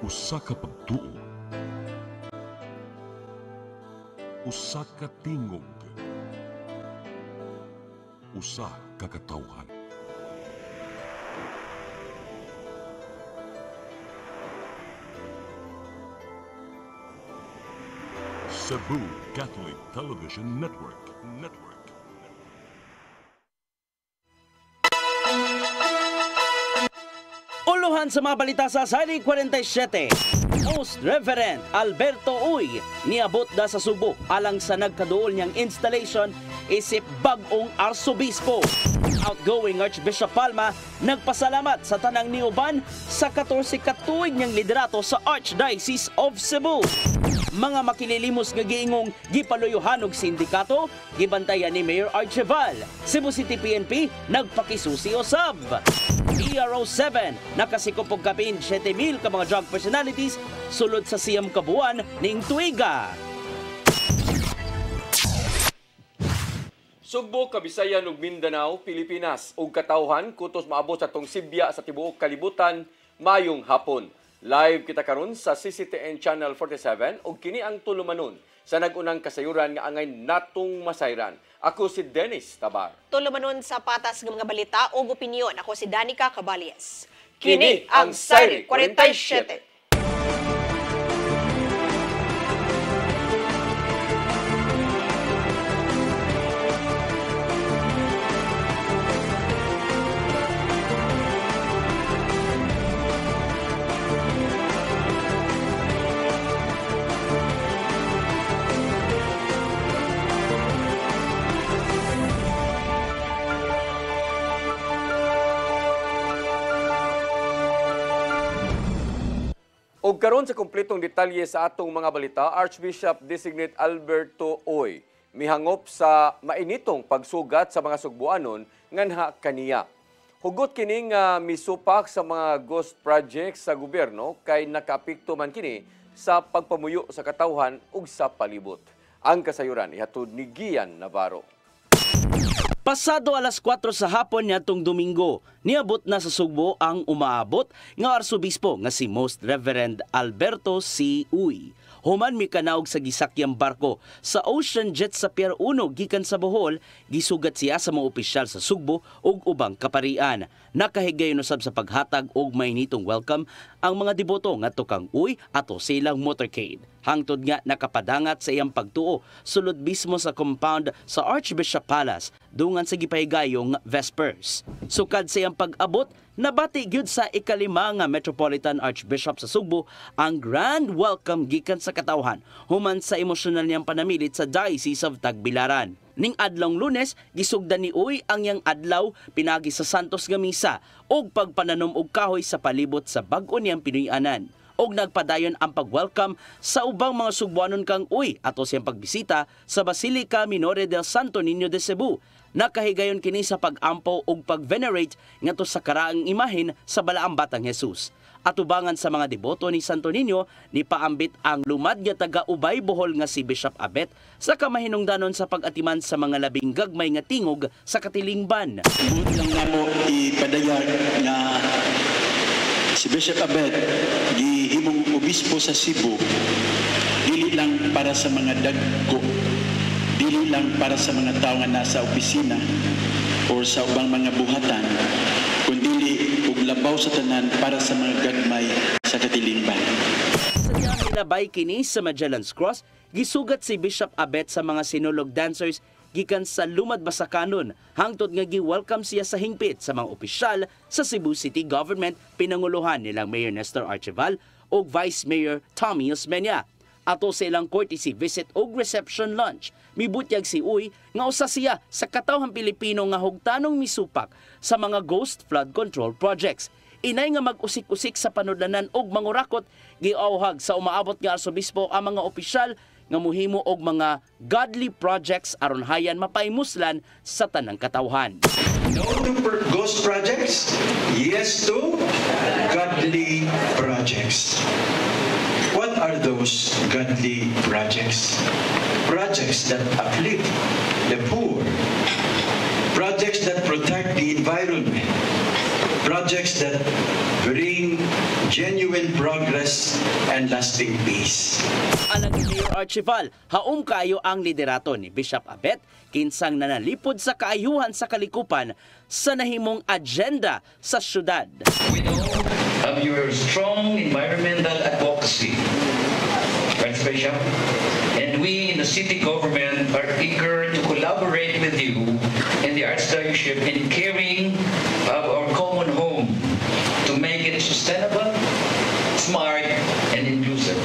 Usa ka pagtuo, usa ka tingog, usa ka katawhan. Cebu Catholic Television Network. Uluhan sa mga balita sa Sali 47. Most Reverend Alberto Uy niabot na sa Subo alang sa nagkaduol niyang installation isip bag-ong arsobispo. Outgoing Archbishop Palma nagpasalamat sa tanang niuban sa 14 katuig niyang liderato sa Archdiocese of Cebu. Mga makililimos nga giingong gipaluyuhan og sindikato, gibantayan ni Mayor Archeval. Cebu City PNP nagpakisusi usab. PRO7 nakasikop og kapin 7,000 ka mga drug personalities sulod sa siyam ka buwan ning tuiga. Sugbo, Kabisayan ug Mindanao, Pilipinas ug katawhan kutos maabot sa tong Sibya sa tibuok kalibutan mayong hapon. Live kita karon sa CCTN Channel 47 ug kini ang tulumanon sa nagunang kasayuran nga angay natong masayran. Ako si Dennis Tabar. Tulumanon sa patas ng mga balita o opinyon. Ako si Danica Cabalies. Kini ang Sari 47. Ug karon sa kumpletong detalye sa atong mga balita, Archbishop Designate Alberto Uy mihangop sa mainitong pagsugat sa mga sugbuanon nganha kaniya. Hugot kining misupak sa mga ghost projects sa gobyerno kay nakaapekto man kini sa pagpamuyo sa katawhan ug sa palibot. Ang kasayuran ihatod ni Gian Navarro. Pasado alas 4 sa hapon niadtong Domingo, niabot na sa Sugbo ang umaabot nga arsobispo nga si Most Reverend Alberto C. Uy. Human mikanaog sa gisakyang barko sa Ocean Jet sa Pier 1 gikan sa Bohol, gisugat siya sa mga opisyal sa Sugbo ug ubang kaparian. Nakahigayon usab sa paghatag og mainitong welcome ang mga deboto ngadto kang Uy ato silang motorcade. Hangtod nga nakapadangat sa iyang pagtuo sulod mismo sa compound sa Archbishop Palace dungan sa gipahigayong Vespers. Sukad sa iyang pag-abot, nabati gyud sa ikalima nga Metropolitan Archbishop sa Sugbo ang grand welcome gikan sa katawhan human sa emosyonal niyang panamilit sa Diocese of Tagbilaran. Ning adlong Lunes, gisugdan ni Uy ang yang adlaw pinagi sa Santos nga misa ug pagpananom og kahoy sa palibot sa bag-o niyang Pinoy-anan. Og nagpadayon ang pag-welcome sa ubang mga Sugbuanon kang Uy ato siyang pagbisita sa Basilica Minore del Santo Niño de Cebu. Nakahigayon kini sa pag-ampaw og pag-venerate ngadto sa karaang imahen sa balaang Batang Jesus. Atubangan sa mga deboto ni Santo Niño, ni paambit ang lumad nga taga-Ubay Bohol nga si Bishop Abet sa kamahinungdanon sa pag-atiman sa mga labing gagmay nga tingog sa katilingban. Lang namo ipadayag nga si Bishop Abet gihimong obispo sa Cebu dili lang para sa mga dagko, dili lang para sa mga tao nga nasa opisina o sa ubang mga buhatan, kundi ug labaw sa tanan para sa mga gagmay sa katilingban. Sa diyang nilabay kini sa Magellan's Cross, gisugat si Bishop Abet sa mga sinulog dancers gikan sa Lumad Basakanon hangtod nga gi-welcome siya sa hingpit sa mga opisyal sa Cebu City Government pinanguluhan nilang Mayor Nestor Archeval ug Vice Mayor Tommy Osmeña. Ato sa ilang courtesy visit ug reception lunch, mibutyag si Uy nga usa siya sa katawhang Pilipino nga hugtanong misupak sa mga ghost flood control projects. Inay nga mag-usik-usik sa panudlanan og mangurakot, giauhag sa umaabot nga arsobispo ang mga opisyal nga muhimo og mga godly projects aron hayan mapaimuslan sa tanang katawhan. No to ghost projects, yes to godly projects. What are those godly projects? Projects that uplift the poor, projects that protect the environment, projects that bring genuine progress, and lasting peace. Alang ni Mayor Archival, haum kaayo ang liderato ni Bishop Abet kinsang nanalipod sa kaayuhan sa kalikupan sa nahimong agenda sa syudad. We know of your strong environmental advocacy, Archbishop, and we in the city government are eager to collaborate with you in the Archdiocese in caring of our common home to make it sustainable, smart, and inclusive.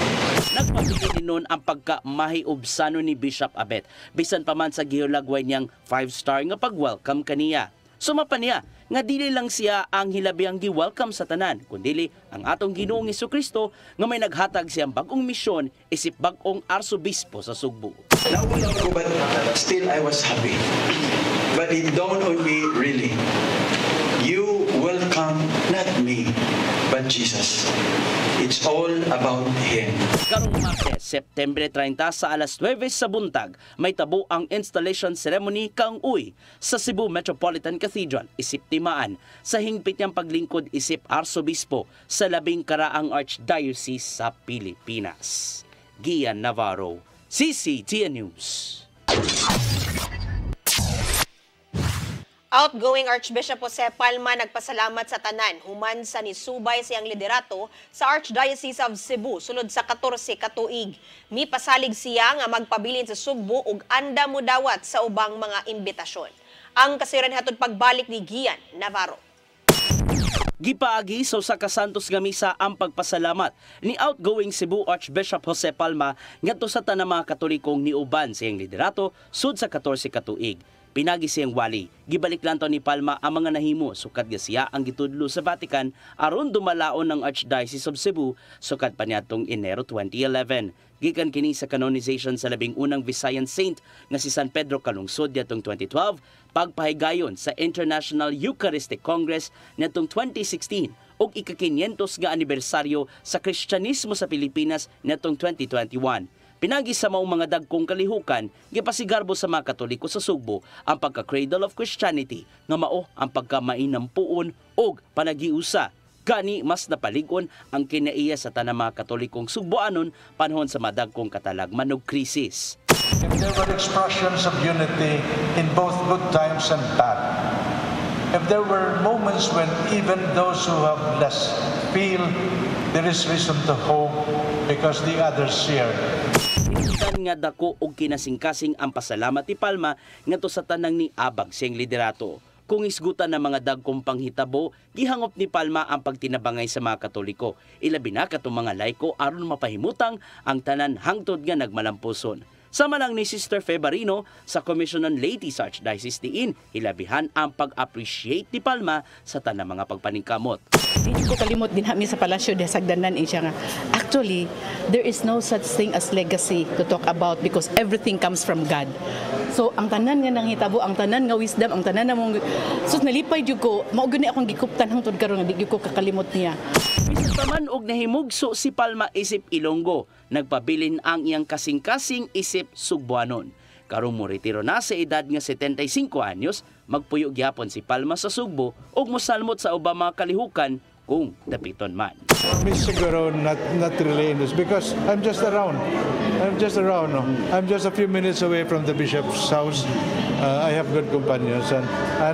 Nagpabilin nun ang pagka-mahiubsano ni Bishop Abet, bisan pa man sa gihulagway niyang 5-star nga pag-welcome kaniya. Sumapa niya nga dili lang siya ang hilabihang gi-welcome sa tanan, kundili ang atong Ginoong Hesukristo nga may naghatag siyang bagong misyon isip bagong arsobispo sa Sugbo. Nauna ko, but still I was happy. But it dawned on me really, you welcome not me, but Jesus. It's all about Him. Karong Martes, September 30 sa alas 9 sa buntag, may tabo ang installation ceremony kang uy sa Cebu Metropolitan Cathedral isip timaan sa hingpit niyang paglingkod isip arsobispo sa labing karaang archdiocese sa Pilipinas. Gian Navarro, CCTN News. Outgoing Archbishop Jose Palma nagpasalamat sa tanan human sa nisubay siyang liderato sa Archdiocese of Cebu sulod sa 14 ka tuig. Mipasalig siya nga magpabilin sa Sugbo ug anda mo dawat sa ubang mga imbitasyon. Ang kasiran hatod pagbalik ni Gian Navarro. Gipaagi sa usa ka Santos nga misa ang pagpasalamat ni outgoing Cebu Archbishop Jose Palma ngadto sa tanang mga Katolikong niuban siyang liderato sud sa 14 ka tuig. Pinagi siyang wali. Gibalik lang to ni Palma ang mga nahimo sukad nga siya ang gitudlo sa Vatican aron dumalaon ng Archdiocese of Cebu sukad pa niadtong Enero 2011. Gikan kini sa canonization sa labing unang Visayan Saint nga si San Pedro kalungsod niadtong 2012, pagpahigayon sa International Eucharistic Congress niadtong 2016 ug ika-500 nga anibersaryo sa Kristyanismo sa Pilipinas niadtong 2021. Pinagi sa maong mga dagkong kalihukan, gipasigarbo sa mga Katoliko sa Sugbo ang pagka-cradle of Christianity nga mao ang pagkamainampuon ug panagiusa. Gani mas napaligon ang kinaiya sa tanang mga Katolikong Sugboanon panahon sa madagkong katalagman ug krisis. If there were expressions of unity in both good times and bad, if there were moments when even those who have less feel there is reason to hope because the others share. Hinungdan nga dako og kinasingkasing ang pasalamat ni Palma ngadto sa tanang ni abag siyang liderato. Kung isgutan ng mga dagkong panghitabo, gihangop ni Palma ang pagtinabangay sa mga Katoliko. Ilabi na katong mga laiko aron mapahimutang ang tanan hangtod nga nagmalampuson. Sama lang ni Sister Febarino sa Commission on Ladies Archdiocese diin, hilabihan ang pag-appreciate ni Palma sa tanang mga pagpaningkamot. Hindi ko kalimot din kami sa palasyo de sagdanan siya nga. Actually, there is no such thing as legacy to talk about because everything comes from God. So ang tanan nga nang hitabo, ang tanan nga wisdom, ang tanan nga mong sus nalipay jud ko, mao gani akong gikuptan hangtod karon nga di ko kakalimot niya. Bisan pa man og nahimugso si Palma isip Ilonggo, nagpabilin ang iyang kasing-kasing isip Sugboanon. Karong mo retiro na sa edad nga 75 anyos, magpuyo gyapon si Palma sa Sugbo ug mosalmot sa ubang mga kalihukan kung dapiton man. For me siguro not really in this because I'm just around. No? I'm just a few minutes away from the bishop's house. I have good companions and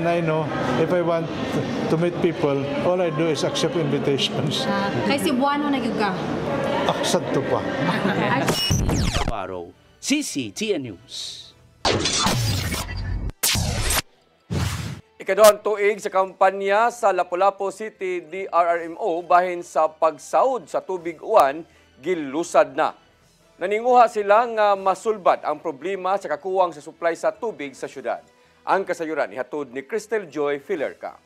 I know if I want to meet people, all I do is accept invitations. Kay Cebuano na gyud ka. Santo pa. Paro, CCTN News. Ikaduhang tuig sa kampanya sa Lapu-Lapu City DRRMO bahin sa pagsawod sa tubig uwan, gilusad na. Naninguha sila nga masulbad ang problema sa kakuwang sa supply sa tubig sa syudad. Ang kasayuran ihatod ni Crystal Joy Filerca.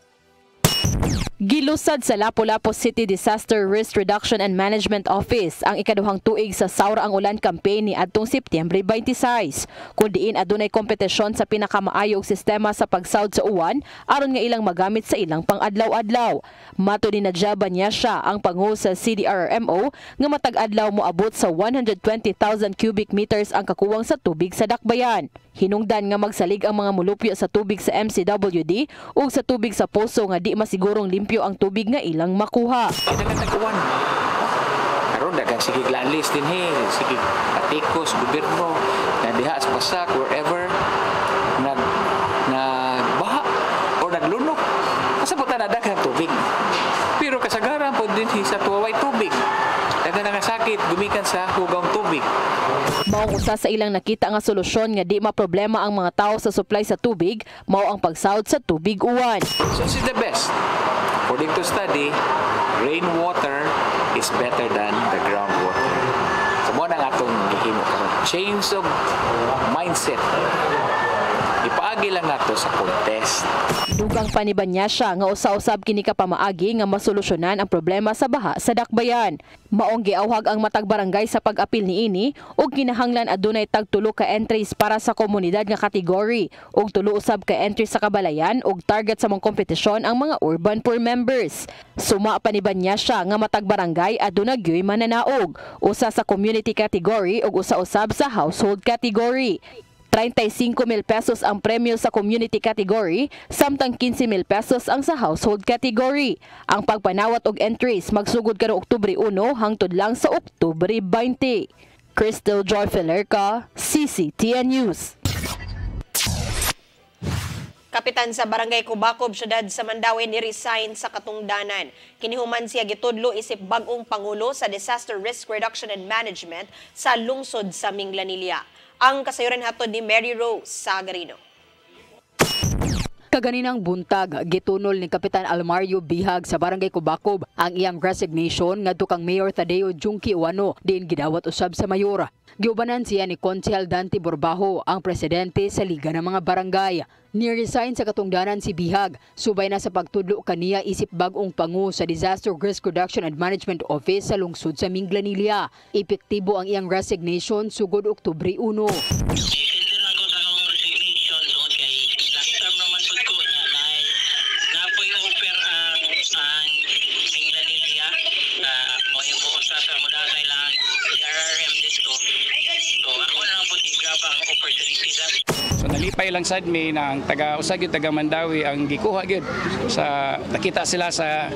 Gilusad sa Lapu-Lapu City Disaster Risk Reduction and Management Office ang ikaduhang tuig sa Saura ang Ulan campaign ni adtong Setyembre 26. Kung diin adunay kompetisyon sa pinakamaayog sistema sa pagsawd sa uwan aron nga ilang magamit sa ilang pang-adlaw-adlaw. Mato ni Nadja Banyasya ang panguho sa CDRRMO nga matag-adlaw moabot sa 120,000 cubic meters ang kakuwang sa tubig sa dakbayan. Hinungdan nga magsalig ang mga mulupyo sa tubig sa MCWD ug sa tubig sa poso nga di masigurong limpyo ang tubig nga ilang makuha. Dagan-dagawan. Karon dagang sige landless din sige atikos gobyerno na diha sa pasak wherever nagbaha o naglunok. Kasabutan na daghang tubig. Pero kasagaran po din sa tuway tubig. Dagan nga sakit gumikan sa hugang tubig. Maong usa sa ilang nakita nga solusyon nga di maproblema ang mga tao sa supply sa tubig, mao ang pagsawd sa tubig uwan. So this is the best. According to study, rainwater is better than the groundwater. So mo na nga itong gihimo karon. Change of mindset. Ipaagi lang nato sa contest. Dugang paniban niya siya nga usa-usab kini ka pamaagi nga masolusyonan ang problema sa baha sa dakbayan. Maong giawhag ang matag barangay sa pag-apil niini ug kinahanglan adunay tag 3 ka entries para sa komunidad nga kategory ug 3 usab ka entries sa kabalayan ug target sa mga kompetisyon ang mga urban poor members. Suma paniban niya siya nga matag barangay aduna gyoy mananaog, usa sa community category ug usa usab sa household category. 35,000 pesos ang premyo sa community category, samtang 15,000 pesos ang sa household category. Ang pagpanawat og entries magsugod karong Oktubre 1 hangtod lang sa Oktubre 20. Crystal Joy Felerca, CCTN News. Kapitan sa Barangay Kubacob, Syudad sa Mandawi ni-resign sa katungdanan. Kinihuman siya gitudlo isip bag-ong Pangulo sa Disaster Risk Reduction and Management sa lungsod sa Minglanilla. Ang kasayuran hatod ni Mary Rose Sagarino. Kaganinang buntag, gitunol ni Kapitan Almario Bihag sa Barangay Kubacob ang iyang resignation ngadto kang Mayor Tadeo Junki Uwano diin gidawat usab sa mayor. Giubanan siya ni Konsehal Dante Borbajo, ang presidente sa Liga ng mga Barangay. Ni-resign sa katungdanan si Bihag, subay na sa pagtudlo kaniya isip bag-ong pangu sa Disaster Risk Reduction and Management Office sa lungsod sa Minglanilla. Epektibo ang iyang resignation sugod Oktubre 1. Nalipay lang sad mi na ang taga-usag yung taga Mandawi ang gikuha gyud sa nakita sila sa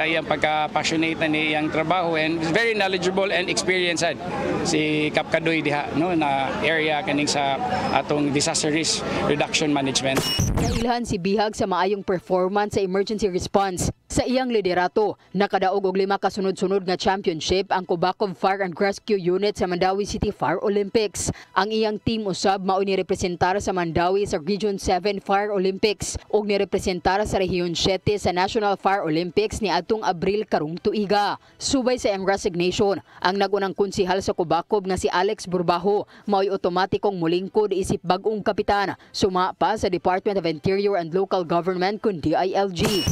iyang pagka-passionate na iyang trabaho and very knowledgeable and experienced si Kap Kadoy diha no na area kaning sa atong disaster risk reduction management. Nailhan si Bihag sa maayong performance sa emergency response. Sa iyang liderato, nakadaog og 5 kasunod-sunod nga championship ang Kubacob Fire and Rescue Unit sa Mandawi City Fire Olympics. Ang iyang team usab mao ni representar sa Mandawi sa Region 7 Fire Olympics ug ni representar sa Rehiyon 7 sa National Fire Olympics ni adtong Abril karong tuiga. Subay sa iyang resignation, ang nagunang konsehal sa Kubacob nga si Alex Borbajo mao'y otomatikong mulingkod isip bag-ong kapitan, suma pa sa Department of Interior and Local Government kun DILG.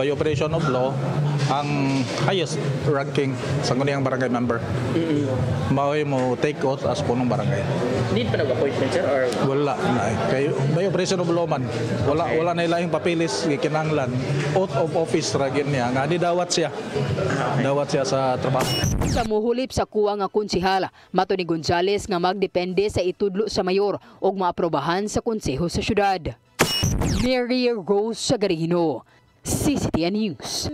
By operation of law, ang highest ranking sa kaniyang barangay member. Mao'y mo take oath as punong barangay. Need pa nag-appointment, sir? Or? Wala na. Kay by operation of law man. Wala na ilahing papilis gikinanglan. Oath of office ra gyud niya nga dawat siya. Dawat siya sa trabaho. Sa muhulip sa kuwa nga konsehal, mato ni Gonzales nga magdepende sa itudlo sa mayor ug maaprobahan sa konseho sa syudad. Mary Rose Sagarino, CCTN News.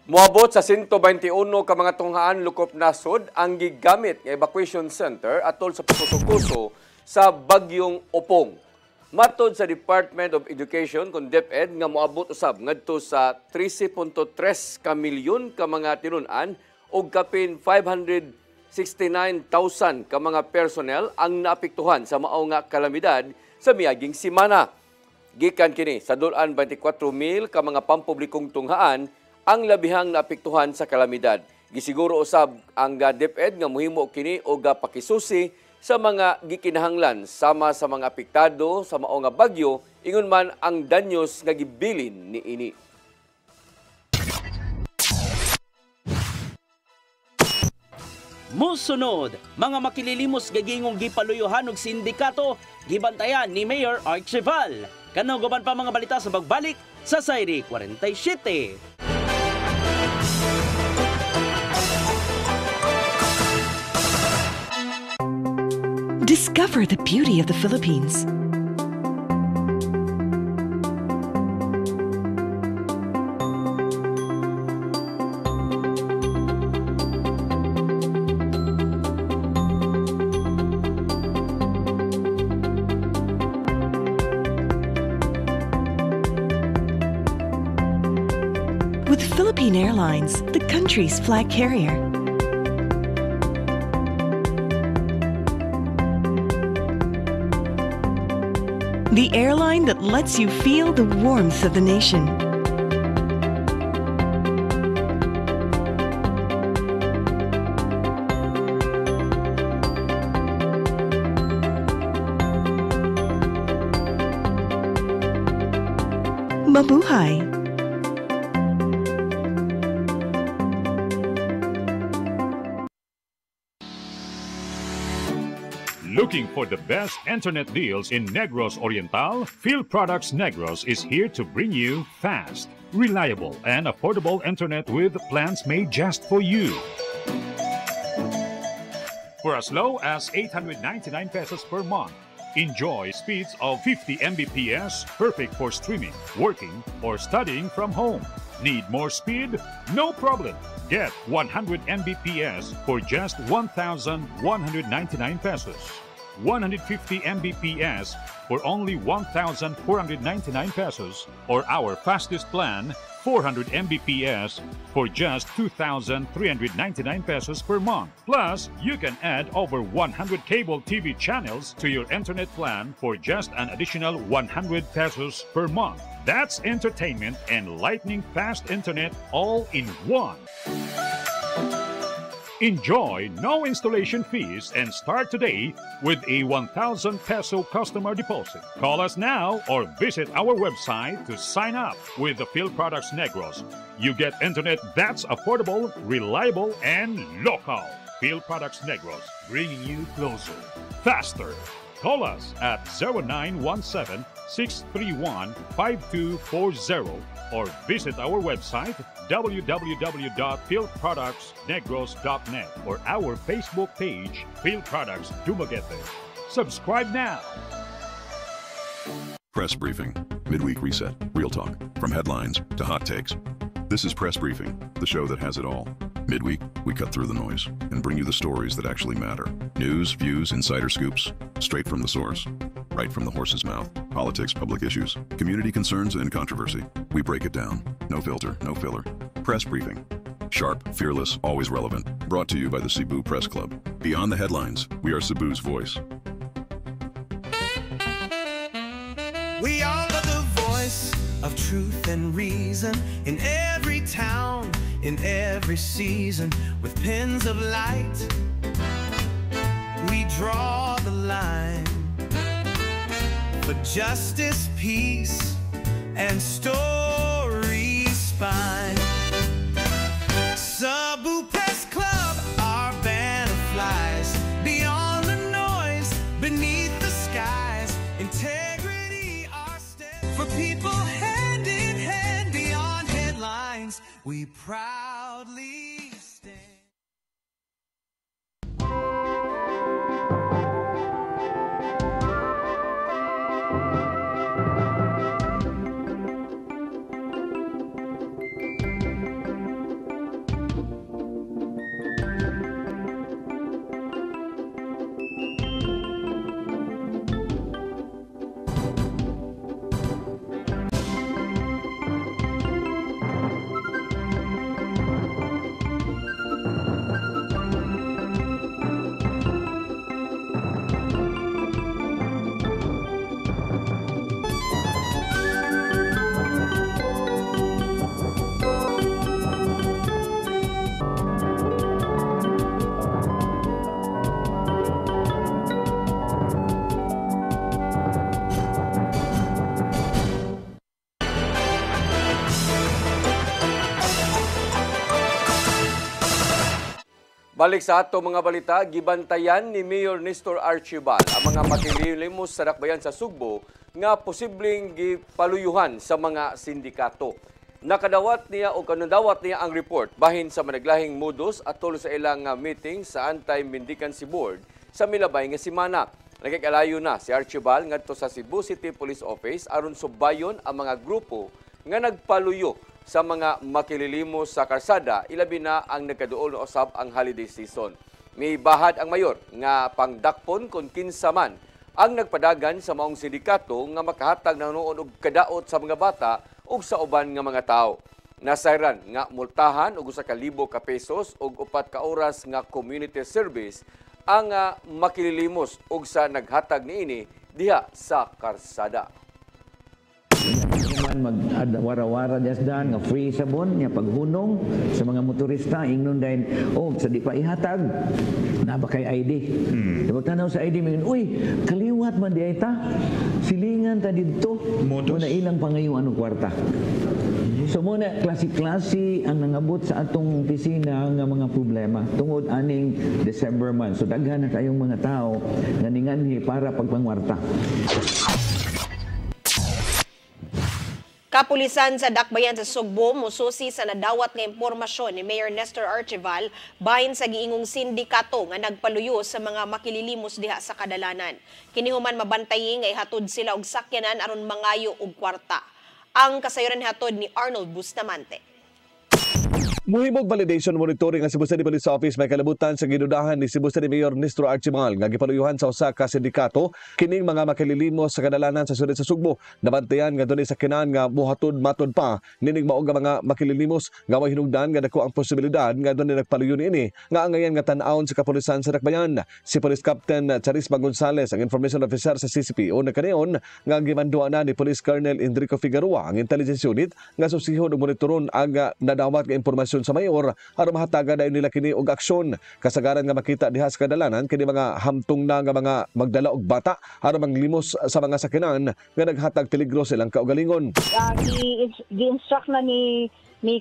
Moabot sa 121 ka mga tunghaan lukop nasod ang gigamit nga evacuation center atol sa Pukuso sa Bagyong Opong. Matod sa Department of Education kun DepEd nga moabot usab ngadto sa 13.3 ka milyon ka mga tinun-an ug kapin 569,000 ka mga personnel ang naapektuhan sa mao nga kalamidad sa miaging semana. Gikan kini sa dulan 24,000 ka mga pampublikong tunghaan ang labihang naapektuhan sa kalamidad. Gisiguro usab ang DepEd nga mohimo kini og pakisusi sa mga gikinahanglan sama sa mga apektado sa mao nga bagyo ingon man ang danyos nga gibilin niini. Musunod, mga makililimos gagingong gipaluyuhan og sindikato, gibantayan ni Mayor Archival. Kano guban pa mga balita sa pagbalik sa Sayri 47. Discover the beauty of the Philippines. With Philippine Airlines, the country's flag carrier. The airline that lets you feel the warmth of the nation. Mabuhay! Looking for the best internet deals in Negros Oriental? PhilProducts Negros is here to bring you fast, reliable, and affordable internet with plans made just for you. For as low as 899 pesos per month, enjoy speeds of 50 Mbps, perfect for streaming, working, or studying from home. Need more speed? No problem. Get 100 Mbps for just 1,199 pesos. 150 Mbps for only 1,499 pesos, or our fastest plan, 400 Mbps for just 2,399 pesos per month. Plus, you can add over 100 cable TV channels to your internet plan for just an additional 100 pesos per month. That's entertainment and lightning fast internet all in one. Enjoy no installation fees and start today with a 1,000 peso customer deposit. Call us now or visit our website to sign up with the PhilProducts Negros. You get internet that's affordable, reliable, and local. PhilProducts Negros, bringing you closer, faster. Call us at 0917-631-5240 or visit our website www.philproductsnegros.net or our Facebook page, PhilProducts Dumaguete. Subscribe now. Press Briefing. Midweek reset. Real talk. From headlines to hot takes. This is Press Briefing, the show that has it all. Midweek, we cut through the noise and bring you the stories that actually matter. News, views, insider scoops, straight from the source. Right from the horse's mouth. Politics, public issues, community concerns, and controversy. We break it down. No filter, no filler. Press Briefing. Sharp, fearless, always relevant. Brought to you by the Cebu Press Club. Beyond the headlines, we are Cebu's voice. We are the voice of truth and reason in every town, in every season, with pens of light. We draw the line for justice, peace, and story spine. Cebu Press Club, our banner flies beyond the noise, beneath the skies. Integrity, our step for people, hand in hand, beyond headlines. We proudly stand. Balik sa ato mga balita, gibantayan ni Mayor Nestor Archibald ang mga matililimos sa dakbayan sa Sugbo nga posibleng gipaluyuhan sa mga sindikato. Nakadawat niya o kanudawat niya ang report bahin sa managlahing modus atol sa ilang meeting sa Anti-Mendicancy Board sa milabay nga semana. Nakikalayo na si Archibald ngadto sa Cebu City Police Office aron subayon ang mga grupo nga nagpaluyo sa mga makililimos sa karsada, ilabi na ang nagkaduol na usab ang holiday season. May bahad ang mayor nga pangdakpon kung kinsa man ang nagpadagan sa maong sindikato nga makahatag na noon og kadaot sa mga bata ug sa uban nga mga tao. Nasayran nga multahan og 1,000 ka pesos ug 4 ka oras nga community service ang makililimos ug sa naghatag niini diha sa karsada. Man mag-wara-wara dasdan nga free sabon nya paghunong sa mga motorista ingnon din sa di pa ihatag na ba kay ID. Pagtanaw sa ID mingon uy kaliwat man di ta silingan ta didto mo na ilang pangayon anong kwarta. So muna, klase-klase ang nangabot sa atong pisina nga mga problema tungod aning December month. So daghan na kayong mga tao nga ninganhi para pagpangwarta. Kapulisan sa Dakbayan sa Sugbo mususi sa nadawat nga impormasyon ni Mayor Nestor Archibald bahin sa giingong sindikato nga nagpaluyo sa mga makililimos diha sa kadalanan. Kinihuman mabantayi nga ihatod sila og sakyanan aron mangayo og kwarta. Ang kasayuran hatod ni Arnold Bustamante. Muhimog validation monitoring ang Cebu City Police Office may kalabutan sa gidudahan ni Cebu City Mayor Nestor Archibald nga gipaluyuhan sa usa ka sindikato kining mga makililimos sa kadalanan sa siyudad sa Sugbo. Nabantayan nga dunay sakyanan nga buhatod matod pa nining mao nga mga makililimos nga may hinungdan nga dako ang posibilidad nga dunay nagpaluyo niini nga angayan nga tan-awon sa kapulisan sa Dakbayan. Si Police Captain Charisma Gonzales ang information officer sa CCPO nagkanayon nga gimanduan na ni Police Colonel Enrico Figueroa ang intelligence unit nga susihon ug monitoron ang nadawat nga impormasyon sa mayor aron mahatagan dayon nila kini og aksyon kasagaran nga makita diha sa kadalanan kini mga hamtong na nga mga magdala og bata aron manglimos sa mga sakyanan nga naghatag peligro silang kaugalingon. Gi-instruct na ni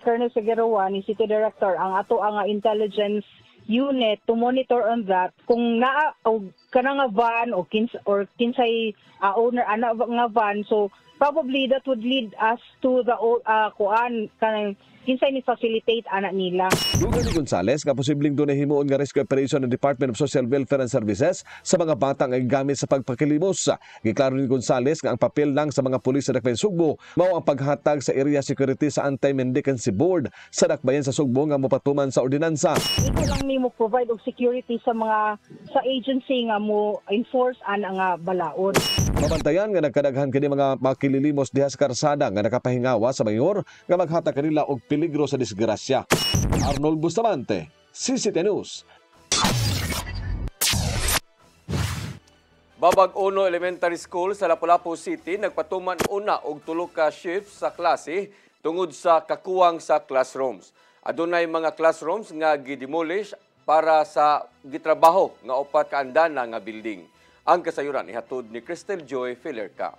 Colonel Figueroa ni City Director ang ato ang intelligence unit to monitor on that kung naa og kana nga van o kinsay owner ana nga van, so probably that would lead us to the kanang kinsay ni facilitate anak nila. Dugan ni Gonzales nga posibleng dunay himuon nga rescue operation ng Department of Social Welfare and Services sa mga bata nga gamit sa pagpakilimos. Giklaro ni Gonzales nga ang papel lang sa mga pulis sa Dakbayan Sugbo mao ang paghatag sa area security sa Anti-Mendicancy Board sa Dakbayan sa Sugbo nga mopatuman sa ordinansa. Ito lang ni mo provide og security sa agency nga mo enforce ana nga balaod. Mabantayan nga nagkadaghan kini mga makililimos diha sa karsada nga nakapahingawa sa mayor nga maghatag kanila og peligro sa disgrasya. Arnold Bustamante, CCTV News. Babag-Uno Elementary School sa Lapu-Lapu City nagpatuman una og 3 ka shifts sa klase tungod sa kakuwang sa classrooms. Adunay mga classrooms nga gidemolish para sa gitrabaho nga 4 ka andana nga building. Ang kasayuran ihatod ni Crystal Joy Filerca.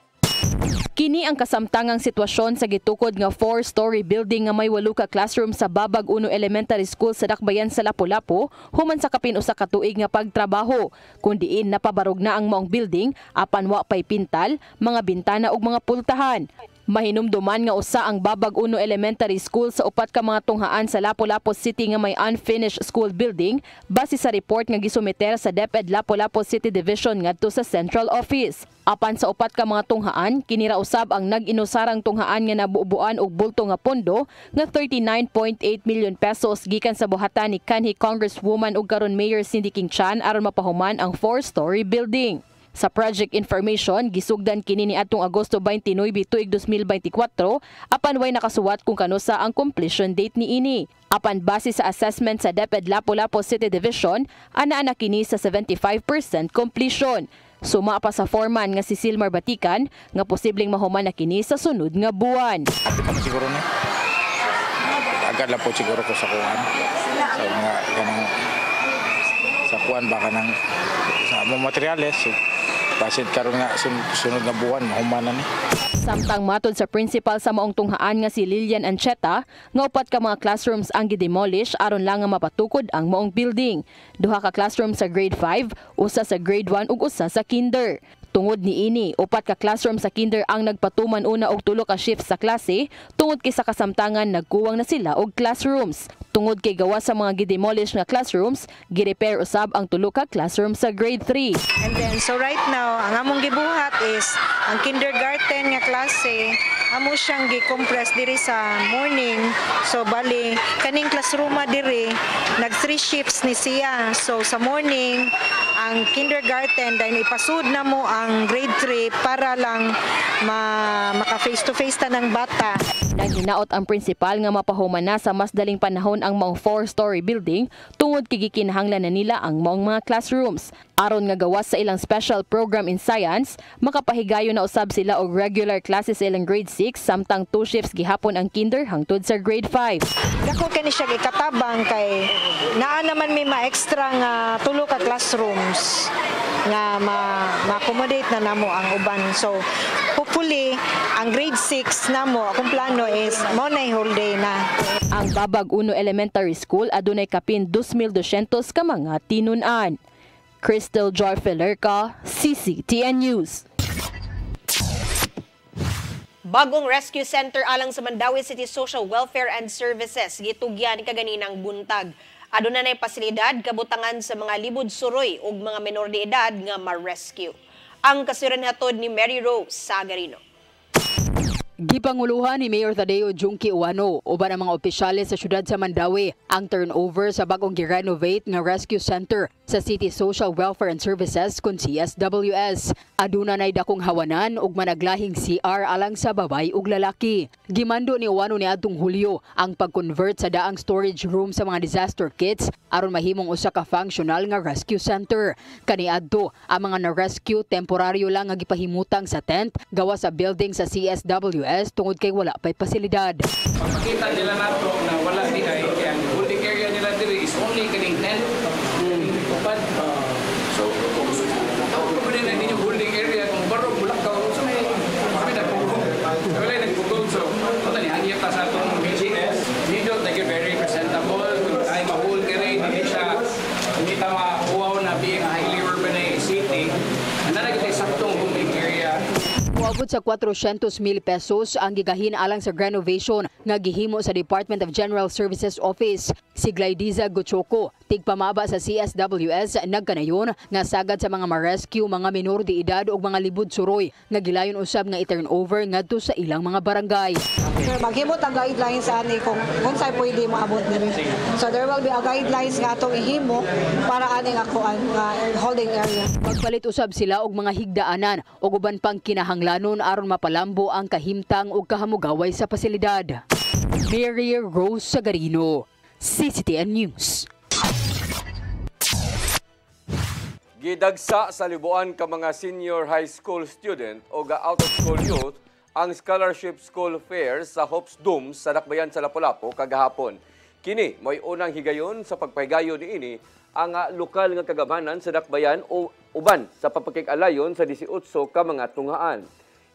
Kini ang kasamtangang sitwasyon sa gitukod nga 4-story building nga may 8 ka classroom sa Babag-Uno Elementary School sa Dakbayan sa Lapu-Lapu human sa kapin usa ka tuig nga pagtrabaho. Kun diin napabarog na ang maong building apan wa pay pintal, mga bintana ug mga pultahan. Mahinumduman nga usa ang Babag-Uno Elementary School sa 4 ka mga tunghaan sa Lapu-Lapu City nga may unfinished school building base sa report nga gisumiter sa DepEd Lapu-Lapu City Division ngadto sa Central Office. Apan sa 4 ka mga tunghaan, kinira usab ang nag-inusarang tunghaan nga nabubuan og bulto nga pondo nga 39.8 million pesos gikan sa buhatan ni kanhi Congresswoman ug karon Mayor Cindy King Chan aron mapahuman ang 4-story building. Sa project information, gisugdan kini ni atong Agosto 29 tuig 2024 apan way nakasuwat kung kanusa ang completion date niini. Apan base sa assessment sa DepEd Lapu-Lapu City Division, ana kini sa 75% completion. Suma pa sa foreman nga si Silmar Batikan nga posibleng mahuman na kini sa sunod nga buwan. Siguro na. Agad lang po siguro ko sa kuwan. Sa mga ganang sa kuwan baka nang sa mga materyales. Basit karon nga sunod nga buwan mahuman na ni. Samtang matod sa principal sa maong tunghaan nga si Lilian Ancheta, nga 4 ka mga classrooms ang gidemolish aron lang nga mapatukod ang maong building. 2 ka classroom sa grade 5, usa sa grade 1 ug usa sa kinder. Tungod ni ini, 4 ka classroom sa kinder ang nagpatuman una og 3 ka shift sa klase, tungod kay sa kasamtangan nagkuwang na sila og classrooms. Tungod kay gawas sa mga gidemolish nga classrooms, gi-repair usab ang 3 ka classroom sa grade 3. And then so right now, ang among gibuhat is ang kindergarten nga klase amo siyang gi-compress diri sa morning. So bali kaning classroom diri nag 3 shifts ni siya. So sa morning ang kindergarten dahil ipasud na mo ang grade 3 para lang maka face to face ta ng bata. Naghinaot ang principal nga mapahuman na sa mas daling panahon ang mga 4-story building tungod kay gikinahanglan na nila ang maong mga classrooms. Aron nga gawas sa ilang special program in science, makapahigayon na usab sila og regular classes sa ilang grade 6 samtang 2 shifts gihapon ang kinder hangtod sa grade 5. Dako kani siya gikatabang kay naa naman may ma-extra nga 3 ka classrooms nga ma-accommodate na namo ang uban. So hopefully ang grade 6 namo akong plano is mo na whole day na. Ang Babag Uno Elementary School adunay kapin 2,200 ka mga tinun-an. Crystal Joy Felerca, CCTN News. Bagong rescue center alang sa Mandawi City Social Welfare and Services gitugyan kaganinang buntag. Aduna nay pasilidad kabutangan sa mga libod suroy ug mga menor de edad nga ma-rescue. Ang kasiran hatod ni Mary Rose Sagarino. Gipanguluhan ni Mayor Tadeo Junki Uwano uban ang mga opisyales sa syudad sa Mandawi ang turnover sa bagong gi-renovate nga rescue center sa City Social Welfare and Services kun CSWS. Aduna nay dakong hawanan ug managlahing CR alang sa babay ug lalaki. Gimando ni Uwano niadtong Hulyo ang pag-convert sa daang storage room sa mga disaster kits aron mahimong usa ka functional nga rescue center. Kaniadto ang mga na-rescue temporaryo lang nga gipahimutang sa tent gawa sa building sa CSWS tungod kay wala pa'y pasilidad. Pagpakita nila nato na wala di ay ang holding area nila diri is only kaning tent. So, kung din na ninyo holding area, kung barog bulak ka, so may nagpugong. Wala nagpugong. So, ito ni hangiyat sa itong BGS. Dito, naging very presentable. Ay mahul ka rin, hindi ta makuha na being a highly urbanized city. Ang nalagay sa saktong holding area. Muabot sa 400,000 pesos ang gigahin alang sa renovation nga gihimo sa Department of General Services Office. Si Glydiza Guchoco, tigpamaba sa CSWS, nagkanayon nga sagad sa mga ma-rescue mga minor de edad o mga libod suroy nga gilayon usab nga i-turnover ngadto sa ilang mga barangay. Maghimot ang guidelines ani kung saan pwede maabot diri. So there will be a guidelines nga atong ihimo para aning akuan holding area. Magpalit usab sila og mga higdaanan ug uban pang kinahanglanon aron mapalambo ang kahimtang ug kahamugaway sa pasilidad. Mary Rose Sagarino, CCTN News. Gidagsa sa libuan ka mga senior high school student o out of school youth ang scholarship school fair sa Hopes Dome sa Dakbayan sa Lapu-Lapu kagahapon. Kini mo'y unang higayon sa pagpahigayon niini ang lokal nga kagamanan sa Dakbayan o uban sa papakig-alayon sa 18 ka mga tunghaan.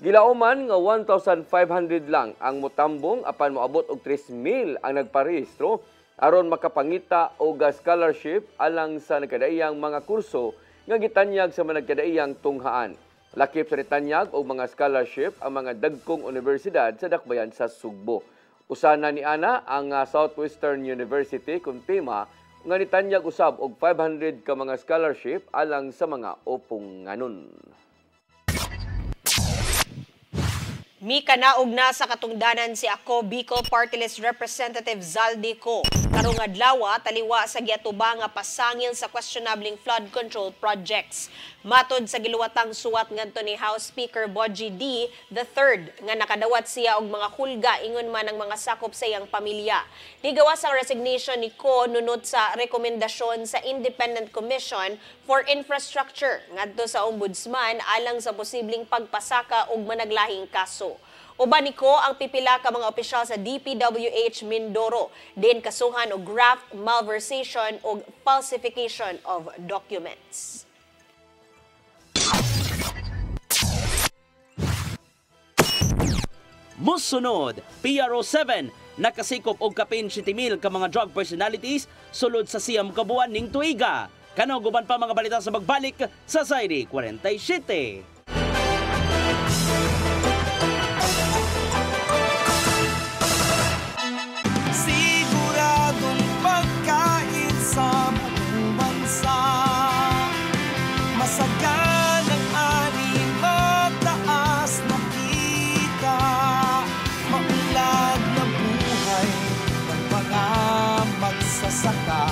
Gilauman nga 1,500 lang ang motambong apan moabot og 3,000 ang nagparehistro aron makapangita og scholarship alang sa nagkadaiyang mga kurso nga gitanyag sa mga nagkadaiyang tunghaan. Lakip sa nitanyag og mga scholarship ang mga dagkong universidad sa Dakbayan sa Sugbo. Usana ni ana ang Southwestern University kun tema nga nitanyag usab og 500 ka mga scholarship alang sa mga opunganon. Mika naog na sa katungdanan si Ako Bicol Party List Representative Zaldi Co. Karong adlaw taliwa sa giatuba nga pasangil sa questionabling flood control projects. Matod sa giluwatang suwat ngadto ni House Speaker Boji D. III nga nakadawat siya og mga hulga ingon man ang mga sakop sa iyang pamilya. Nigawas ang resignation ni Ko nunod sa rekomendasyon sa Independent Commission for Infrastructure ngadto sa Ombudsman alang sa posibleng pagpasaka og managlahing kaso. Uban ni Ko ang pipila ka mga opisyal sa DPWH Mindoro din kasuhan og graft, malversation ug falsification of documents. Musunod, PRO7 nakasikop og kapin 7,000 ka mga drug personalities sulod sa siyam kabuan ning tuiga. Kanaw guban pa mga balita sa magbalik sa Saidi 47. Siguradong pagkain sa buong bansa. Masaganang ani, mataas na kita. Maunlad na buhay ng mga magsasaka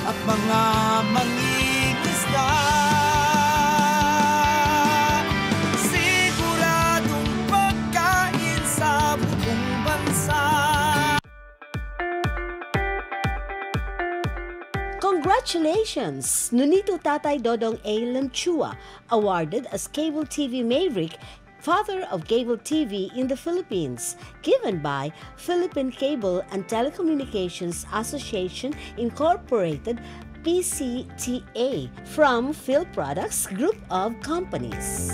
at mga mangingisda. Siguradong pagkain sa buong bansa. Congratulations! Nunito Tatay Dodong A. Lemchua, awarded as Cable TV Maverick, Father of Cable TV in the Philippines, given by Philippine Cable and Telecommunications Association Incorporated, PCTA, from Phil Products Group of Companies.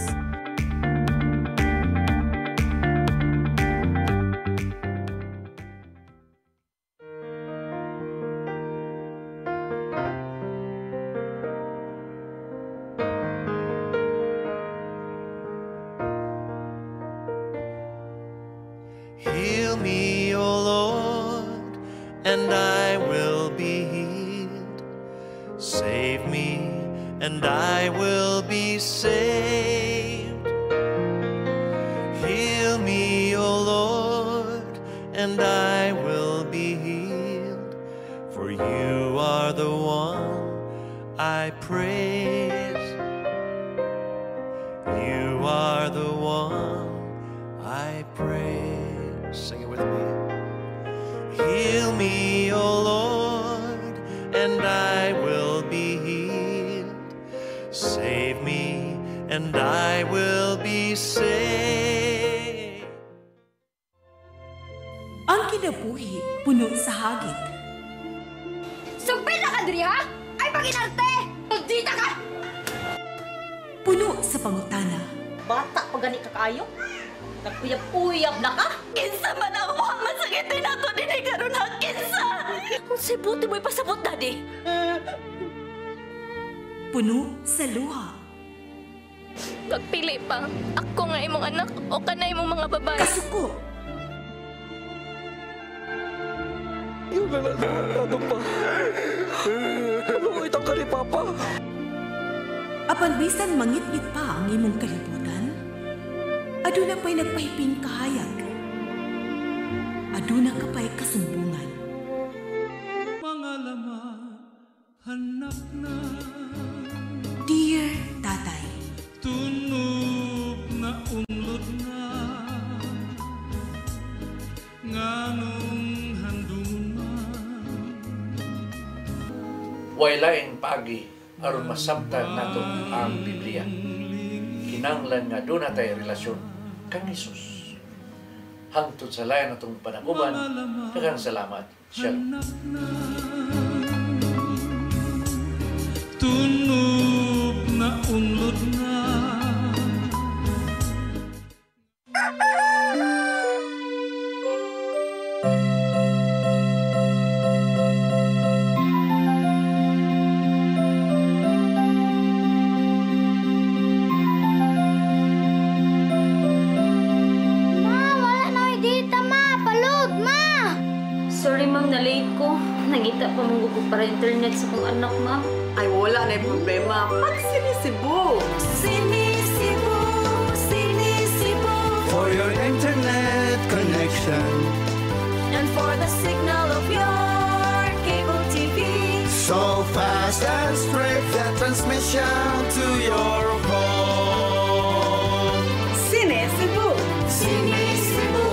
Heal me, O Lord, and I will be healed. Save me, and I will be saved. Heal me, O Lord, and I will be healed. For you are the one I praise. You are the one I praise. Sing it with me. Heal me, O Lord, and I will be healed. Save me, and I will be saved. Ang kinabuhi, puno sa hagit. Sumpil na ka, Dri, ha? Ay, paginarte! Magdita ka! Puno sa pangutana. Bata pa gani ka kayo? Nagpuyab-uyab na ka? Kinsa man ang mga masakitin nato din ay karoon na kinsa! Kung si buti mo'y pasabot na di. Puno sa luha. Pagpili pa, ako nga imong anak o kanay imong mga babae. Kasuko. Yung ano pa. Pag-uwitang ka ni Papa. Apan bisan mangit-ngit pa ang imong kalibutan, aduna pa'y nagpahiping kahayag. Aduna ka pa'y kasumbungan. Mga laman, hanap na. Dear Tatay, Tunog na unlod na. Nganong handungan man. Waylaing pagi aron masabtan nato ang Biblia. Kinanglan nga doon natay relasyon kang Hesus. Hangtod sa layan natong panaguban, daghang salamat. Shalom. Tunog na unlod na. Sorry ma'am, na-late ko. Nangita pa mong gusto para internet sa kong anak, ma'am. Ay, wala na yung problema. Mag-Sinisibu! Sinisibu, Sinisibu. For your internet connection. And for the signal of your cable TV. So fast and straight, the transmission to your home. Sinisibu! Sinisibu,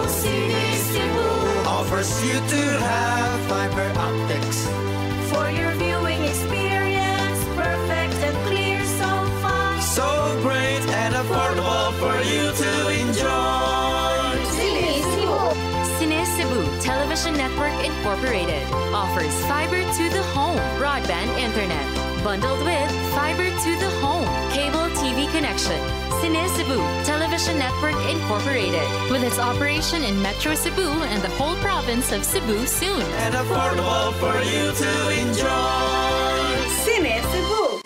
Sinisibu. Offers you to have fiber optics. For your viewing experience, perfect and clear, so fast. So great and affordable for you to enjoy. Sinisibu. Sinisibu Television Network Incorporated offers fiber to the home broadband internet bundled with fiber to the home cable TV connection. Sinisibu Television Network Incorporated, with its operation in Metro Cebu and the whole province of Cebu soon. And affordable for you to enjoy. Sinisibu!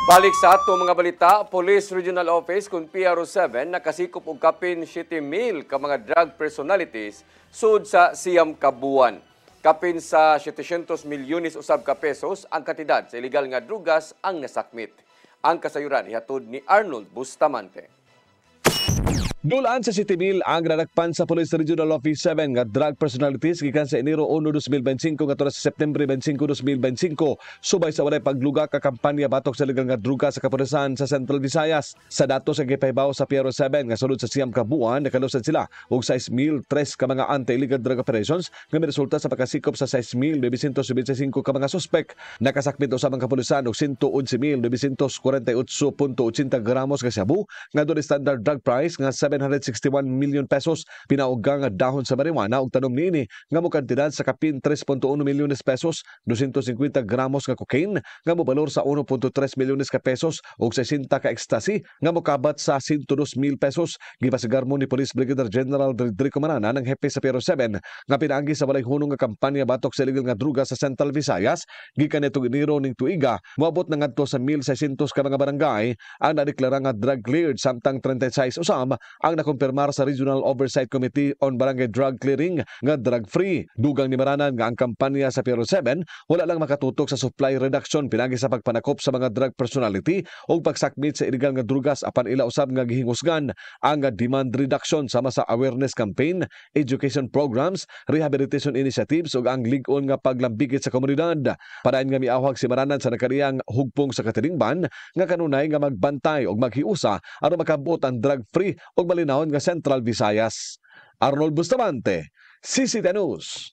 Balik sa ato mga balita, Police Regional Office kung PRO7 nakasikop og kapin 7,000 ka mga drug personalities sud sa siyam ka buwan. Kapin sa 700 milyones usab ka pesos ang kantidad sa illegal nga drugas ang nasakmit. Ang kasayuran ihatod ni Arnold Bustamante. Dulaan sa 7,000 ang nadakpan sa Police Regional Office 7 nga drug personalities gikan sa Enero 1, 2025 ngadto sa September 25, 2025 subay sa walay pagluga ka kampanya batok sa legal nga druga sa kapulisan sa Central Visayas. Sa datos sa gipahibaw sa PRO7 nga sulod sa siyam ka buwan nakalusad sila og 6,003 ka mga anti-illegal drug operations nga resulta sa pagkasikop sa 6,925 ka mga suspek. Nakasakmit usab ang kapulisan og 111,948.80 gramos ka shabu nga doon standard drug price nga 761 million pesos. Pinauga nga dahon sa marijuana og tanom niini nga mo kantidad sa kapin 3.1 milyones pesos, 250 gramos nga cocaine nga mo balor sa 1.3 milyones ka pesos og 60 ka ecstasy nga mo kabat sa 102,000 pesos. Gipasigar mo ni Police Brigadier General Rodrigo Manana ng hepe sa PRO7 nga pinaagi sa walay hunong nga kampanya batok sa illegal nga druga sa Central Visayas gikan nitong Enero ning tuiga moabot na ngadto sa 1,600 ka mga barangay ang nadeklara nga drug cleared samtang 36 usab ang nakumpirmar sa Regional Oversight Committee on Barangay Drug Clearing nga drug-free. Dugang ni Maranan nga ang kampanya sa PRO7 wala lang makatutok sa supply reduction pinagi sa pagpanakop sa mga drug personality o pagsakmit sa illegal nga drugas apan ila usab nga gihingusgan ang demand reduction sama sa awareness campaign, education programs, rehabilitation initiatives ug ang lig-on nga paglambigit sa komunidad. Padayon nga miawhag si Maranan sa nakariyang hugpong sa katilingban nga kanunay nga magbantay ug maghiusa aron makabot ang drug-free ug malinawon nga Central Visayas. Arnold Bustamante, CCTV News.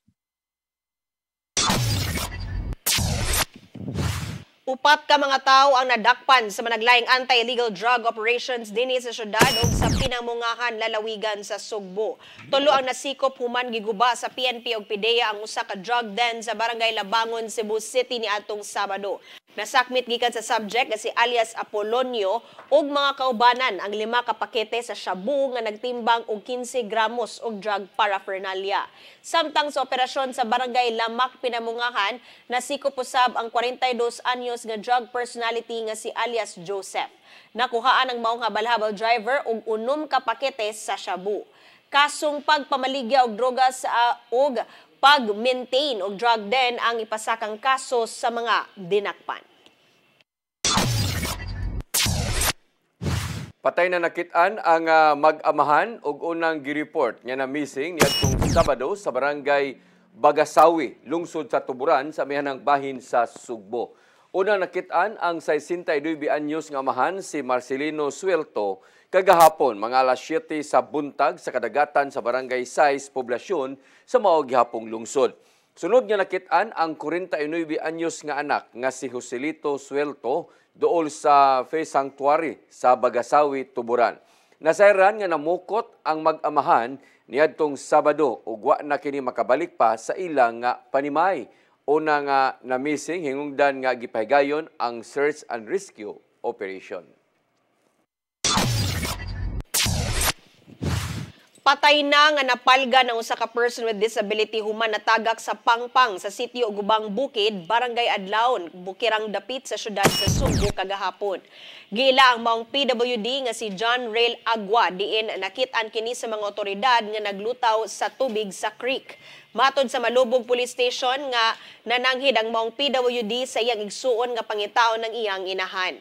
Upat ka mga tao ang nadakpan sa managlaing anti-illegal drug operations dinhi sa syudad ug sa pinangmungahan lalawigan sa Sugbo. Tulo ang nasikop human giguba sa PNP ug PDEA ang usa ka drug den sa Barangay Labangon, Cebu City niadtong Sabado. Nasakmit gikan sa subject nga si alias Apolonio ug mga kaubanan ang 5 ka pakete sa shabu nga nagtimbang og 15 gramos og drug paraphernalia. Samtang sa operasyon sa Barangay Lamak Pinamungahan, nasikop usab ang 42 anyos nga drug personality nga si alias Joseph. Nakuhaan ang mao nga balhabal driver og 6 ka pakete sa shabu. Kasong pagpamaligya og droga sa og pag-maintain og drug den ang ipasakang kaso sa mga dinakpan. Patay na nakitaan ang mag-amahan og unang gireport nga na missing niadtong Sabado sa Barangay Bagasawi, lungsod sa Tuburan sa mihanang bahin sa Sugbo. Unang nakitaan ang 62 anyos nga amahan si Marcelino Suelto kagahapon mga alas 7 sa buntag sa kadagatan sa Barangay 6 poblasyon sa mao gihapong lungsod. Sunod nga nakitaan ang 49 anyos nga anak nga si Joselito Suelto dool sa Face Sanctuary sa Bagasawi, Tuburan. Nasayran nga namukot ang mag-amahan niadtong Sabado ug wa na kini makabalik pa sa ilang nga panimay. Una nga na missing hingungdan nga gipahigayon ang search and rescue operation. Patay na nga napalga ng usa ka person with disability human natagak sa Pangpang sa sitio Gubang Bukid, Barangay Adlaon, Bukirang Dapit sa syudad sa Sugbo kagahapon. Giila ang maong PWD nga si John Rail Agua diin nakit-an kini sa mga otoridad nga naglutaw sa tubig sa creek. Matod sa Malubog Police Station nga nananghid ang maong PWD sa iyang igsuon nga pangitaon ng iyang inahan.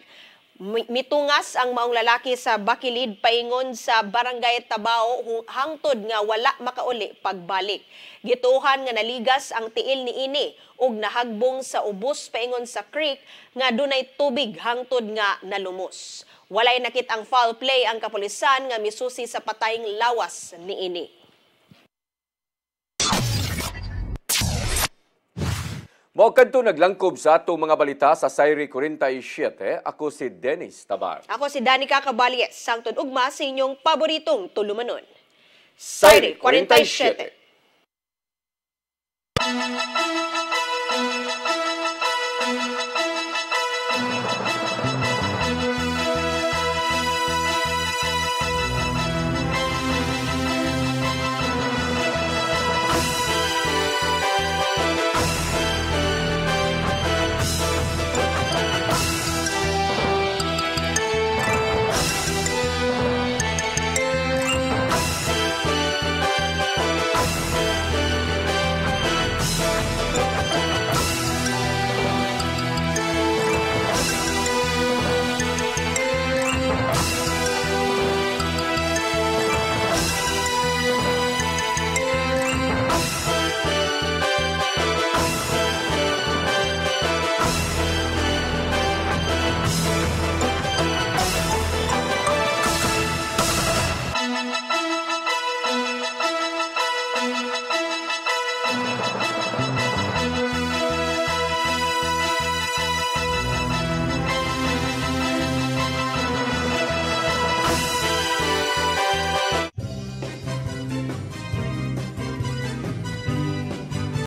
Mitungas ang maong lalaki sa Bakilid paingon sa Barangay Tabao hangtod nga wala makauli pagbalik. Gituhan nga naligas ang tiil niini ug nahagbong sa ubos paingon sa creek nga dunay tubig hangtod nga nalumos. Walay nakit ang foul play ang kapulisan nga misusi sa patayng lawas niini. Mao kadto naglangkob sa atong mga balita sa Sayri 47. Ako si Dennis Tabar. Ako si Danica Caballes, sangtod ugma sa inyong paboritong tulumanon. Sayri 47.